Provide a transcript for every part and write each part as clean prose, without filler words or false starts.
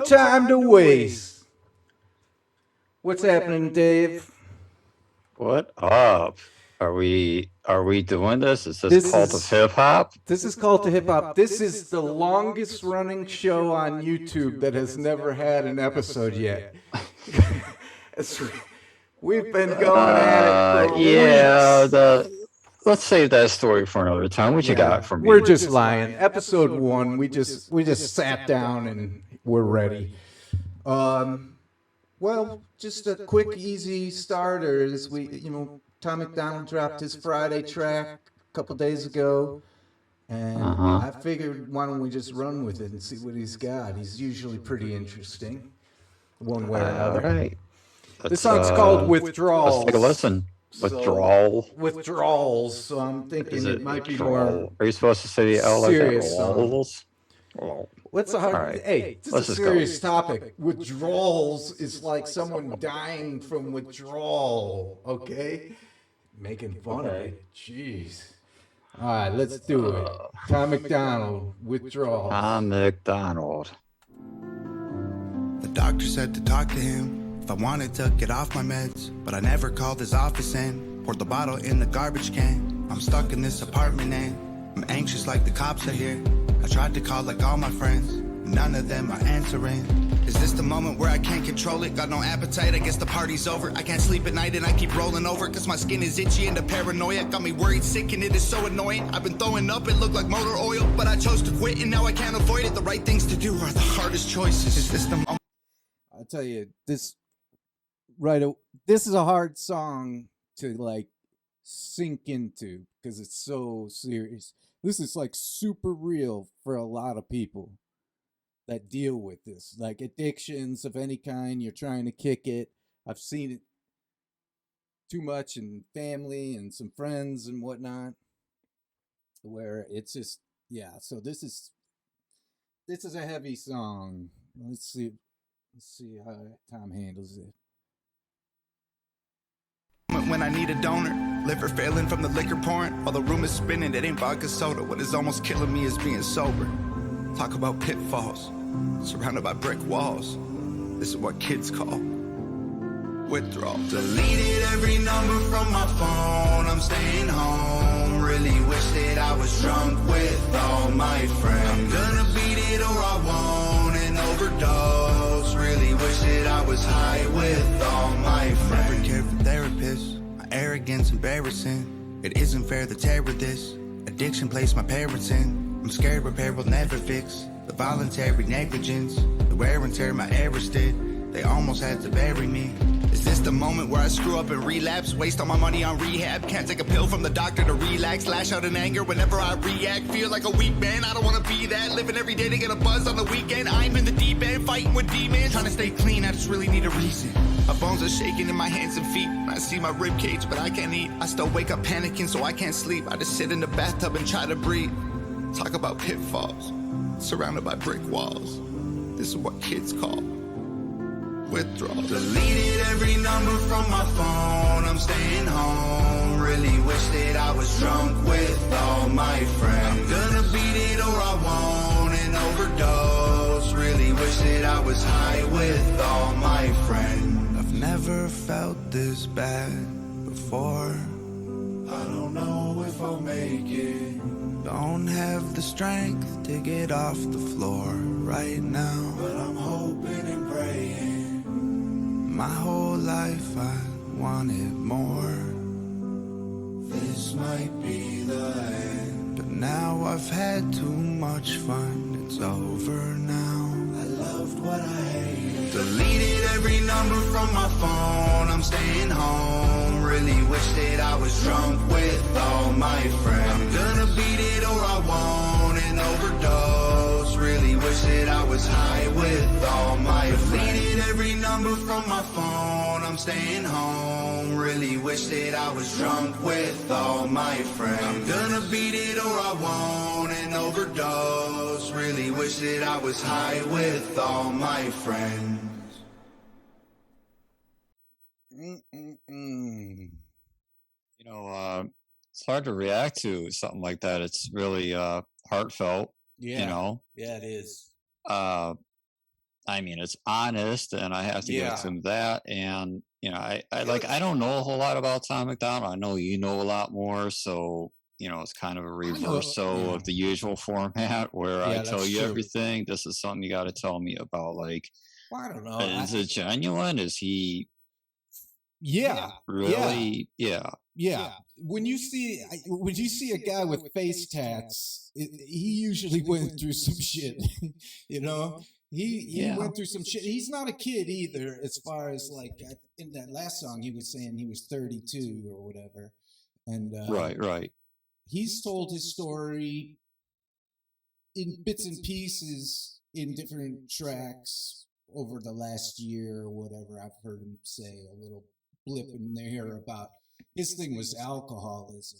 time to waste. What's happening, Dave? What up? Are we doing this? Is this This cult of is hip hop? this is called to hip hop. This is the longest running show on YouTube that has never had an episode yet. It's- We've been going at it for Yeah. weeks. Let's save that story for another time. What you got for me? We're just lying. Episode 1, we just sat down and we're ready. Well, just a quick, easy starter is Tom Macdonald dropped his Friday track a couple days ago, and I figured why don't we just run with it and see what he's got. He's usually pretty interesting, one way or All another. right. This song's called Withdrawals. Let's take a listen. Withdrawals. So I'm thinking it might be more. Are you supposed to say the L like serious that? song. What's a hard? Alright, Hey, this let's is a just go. serious topic. Withdrawals is like someone dying from withdrawal. Okay, making fun of it. Jeez. All right, let's do it. Tom Macdonald, Withdrawals. Tom Macdonald. The doctor said to talk to him if I wanted to get off my meds, but I never called his office and poured the bottle in the garbage can. I'm stuck in this apartment and I'm anxious like the cops are here. I tried to call like all my friends, none of them are answering. Is this the moment where I can't control it? Got no appetite, I guess the party's over. I can't sleep at night and I keep rolling over, cause my skin is itchy and the paranoia got me worried sick and it is so annoying. I've been throwing up, it looked like motor oil, but I chose to quit and now I can't avoid it. The right things to do are the hardest choices. Is this the moment? I'll tell you this is a hard song to like sink into because it's so serious. This is like super real for a lot of people that deal with this, like addictions of any kind. You're trying to kick it. I've seen it too much in family and some friends and whatnot, where it's just So this is a heavy song. Let's see how Tom handles it. When I need a donor, liver failing from the liquor pouring, while the room is spinning, it ain't vodka soda. What is almost killing me is being sober. Talk about pitfalls, surrounded by brick walls. This is what kids call withdrawal. Deleted every number from my phone, I'm staying home. Really wish that I was drunk with all my friends. I'm gonna beat it or I won't and overdose. Really wish that I was high with all my friends. Never cared for therapists, my arrogance embarrassing. It isn't fair to tear with this. Addiction placed my parents in. I'm scared repair will never fix the voluntary negligence, the wear and tear my errors did. They almost had to bury me. Is this the moment where I screw up and relapse? Waste all my money on rehab. Can't take a pill from the doctor to relax. Lash out in anger whenever I react. Feel like a weak man, I don't wanna be that. Living every day to get a buzz on the weekend. I'm in the deep end, fighting with demons. Trying to stay clean, I just really need a reason. My bones are shaking in my hands and feet. I see my rib cage, but I can't eat. I still wake up panicking, so I can't sleep. I just sit in the bathtub and try to breathe. Talk about pitfalls, surrounded by brick walls. This is what kids call withdrawal. Deleted every number from my phone, I'm staying home. Really wish that I was drunk with all my friends. I'm gonna beat it or I won't and overdose. Really wish that I was high with all my friends. I've never felt this bad before. I don't know if I'll make it. Don't have the strength to get off the floor right now, but I'm hoping and praying. My whole life I wanted more. This might be the end, but now I've had too much fun. It's over now. I loved what I hated. Deleted every number from my phone, I'm staying home. Really wish that I was drunk with all my friends. I'm gonna beat it or I won't and overdose. Really wish that I was high with all my friends. Deleted every number from my phone, I'm staying home. Really wish that I was drunk with all my friends. I'm gonna beat it or I won't and overdose. Really wish that I was high with all my friends. It's hard to react to something like that. It's really heartfelt. Yeah, it is. I I mean, it's honest, and I have to give Yeah. him that. And I don't know a whole lot about Tom Macdonald. I know you know a lot more, so it's kind of a reversal of the usual format where I tell you everything. This is something you got to tell me about. Like, well, I don't know. Is it genuine? Is he? Yeah. Really? Yeah. When you see a guy with face tats, he usually went through some shit. He went through some shit. He's not a kid either, as far as like in that last song he was saying he was 32 or whatever. And right. He's told his story in bits and pieces in different tracks over the last year or whatever. I've heard him say a little blip in there about his thing was alcoholism,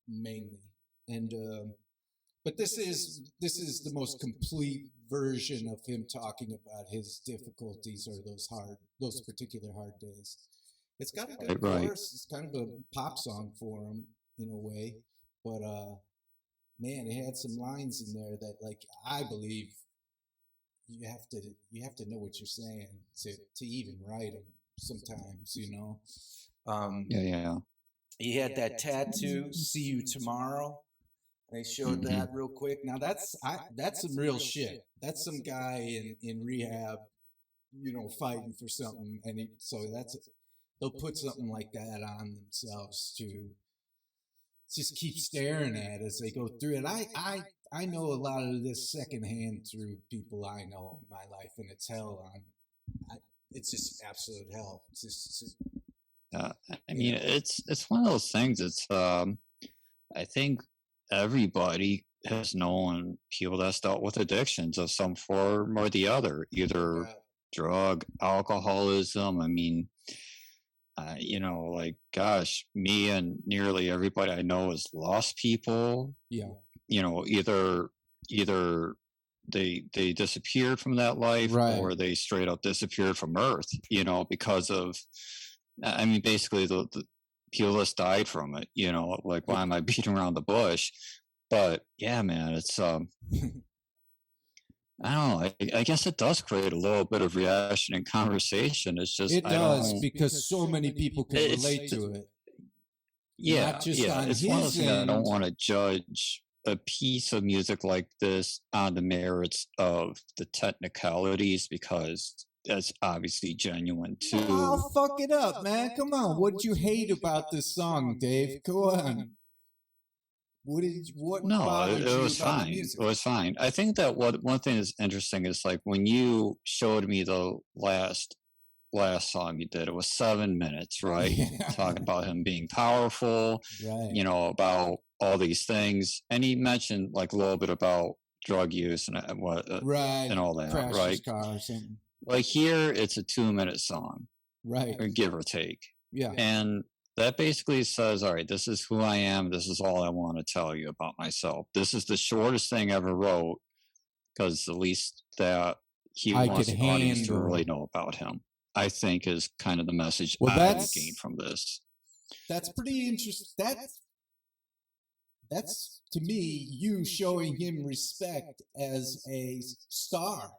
mainly. And but this is the most complete version of him talking about his difficulties or those particular hard days. It's got a good chorus. It's kind of a pop song for him in a way, but man, it had some lines in there that, like, I believe you have to know what you're saying to even write them. Sometimes, Yeah. He had that tattoo. See you tomorrow. They showed that real quick. Now that's some real shit. That's some guy in rehab, fighting for something, and they'll put something like that on themselves to just keep staring at as they go through it. I know a lot of this secondhand through people I know in my life, and it's hell on. It's just absolute hell. It's just I mean, it's one of those things. It's I think everybody has known people that's dealt with addictions of some form or the other, either drug, alcoholism. I mean, like, gosh, me and nearly everybody I know has lost people. Yeah. Either they disappeared from that life, or they straight up disappeared from Earth, because of, I mean, basically the people just died from it, like, why am I beating around the bush? But yeah, man, it's, I don't know, I guess it does create a little bit of reaction and conversation. It's just, it does, because so many people can relate to it. Yeah. Not just on it's his one of those things. I don't end. want to judge a piece of music like this on the merits of the technicalities, because that's obviously genuine too. Oh, fuck it up, man. Come on. What did you hate about this song, Dave? Go on. What bothered you it was about fine. the music? It was fine. I think that one thing that's interesting is, like, when you showed me the last song you did, it was 7 minutes, right? Talking about him being powerful, about all these things, and he mentioned, like, a little bit about drug use and what and all that, Crash right? his car or something. Like, here it's a 2-minute song, right, or give or take. Yeah. And that basically says, all right, this is who I am. This is all I want to tell you about myself. This is the shortest thing I ever wrote, because the least that he wants the audience to really know about him, I think, is kind of the message I would gain from this. That's pretty interesting. That's to me, you showing him respect as a star.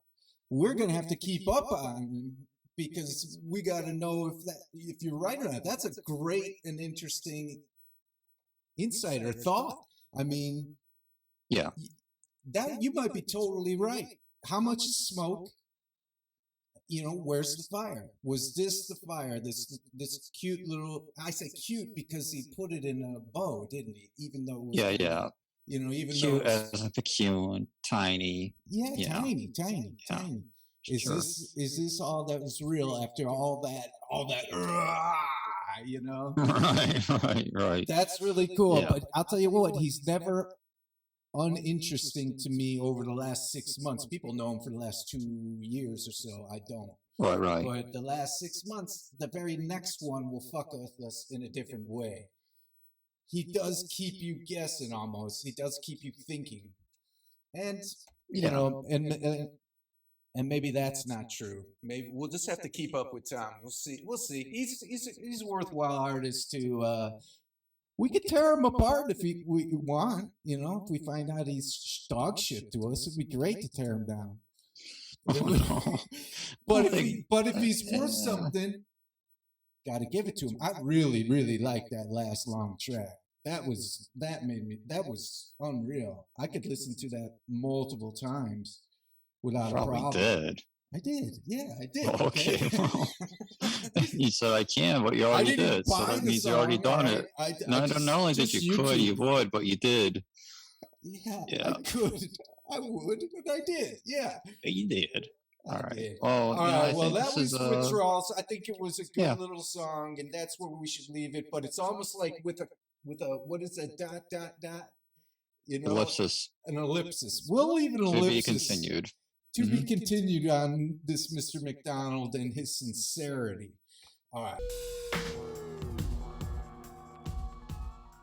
We're going to have to keep up on, because we got to know if you're right or not. That's a great and interesting insight or thought. I mean, yeah, that you might be totally right. How much is smoke? Where's the fire? Was this the fire? This cute little, I say cute because he put it in a bow, didn't he? Even though it was, yeah. Even cute though as a peculiar, tiny. Tiny. Is this all that was real after all that? Right. That's really cool. But I'll tell you what, he's never uninteresting to me over the last 6 months. People know him for the last 2 years or so. I don't. Right. But the last 6 months, the very next one will fuck with us in a different way. He does keep you guessing almost. He does keep you thinking. And, and maybe that's not true. Maybe we'll just have to keep up with Tom. We'll see. He's a worthwhile artist to, we could tear him apart if we want, if we find out he's dog shit to us. It'd be great to tear him down. But if he's worth something, gotta give it to him. I really, really like that last long track. That was unreal. I could listen to that multiple times without a problem. Did. I did. Yeah, I did. Okay. Well, you said I can, but you already did. So that means you already done it. Not only did you could, you would, but you did. Yeah, I could. I would, but I did. Yeah. You did. All right. Did. All right. Well, that was Withdrawals. I think it was a good little song, and that's where we should leave it. But it's almost like with a what is that ? You know, Ellipsis. An ellipsis. We'll leave an ellipsis. To be continued. To be continued on this Mr. Macdonald and his sincerity. All right.